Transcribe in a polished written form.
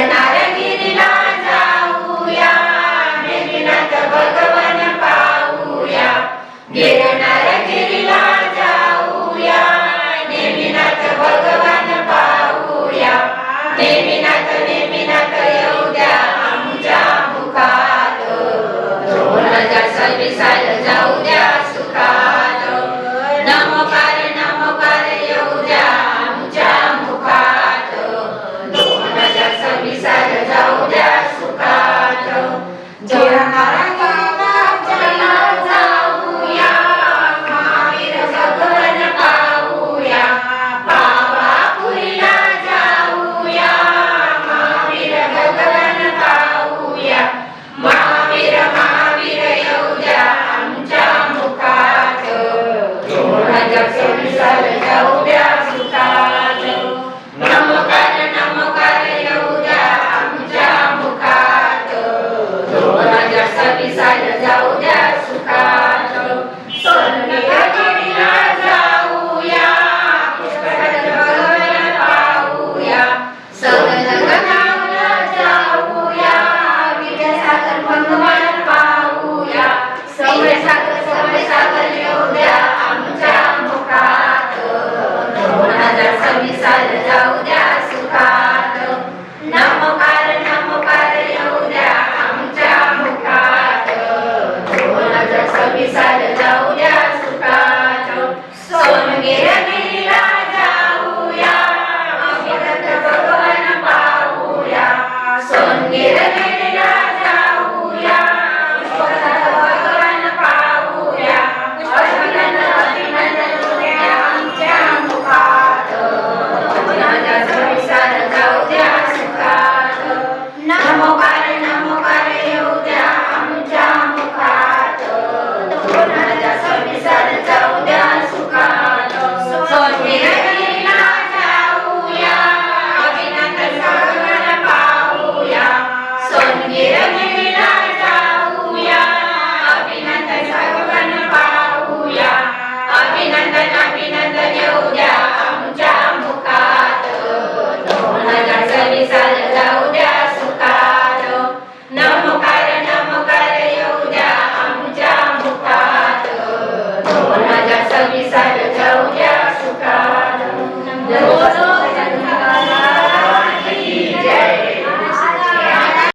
गिरनारगिरीला जाऊया, नेमिनाथ भगवान पाहूया. गिरनारगिरीला जाऊया, नेमिनाथ भगवान पाहूया. नेमिनाथ नेमिनाथ येऊ द्या आमच्या मुखात, 2026 जाऊ द्या सुखात. नमोकार नमोकार येऊ द्या आमच्या मुखात, 2026 जाऊ द्या सुखात. गिरनारगिरीला जाऊया, महावीर भगवान पाहूया. पावापुरीला जाऊया, महावीर भगवान पाहूया. महावीर महावीर येऊ द्या आमच्या मुखात, 2026 जाऊ द्या सुखात. नमोकार नमोकार येऊ द्या आमच्या मुखात, 2026 जाऊ द्या सुखात. सोनगिरीला जाऊया, पुष्कळ भगवान पाहूया. सौरगंगाला जाऊया, विद्यासागर भगवान पाहूया. सौरसागर येऊ द्या आमच्या मुखात, 2026 जाऊ द्या सुखात. नमोकार नमोकार येऊ द्या आमच्या मुखात, 2026 जाऊ द्या सुखात. सोनगिरीला जाऊया, अभिरथ भगवान पाहूया. सोनगिरी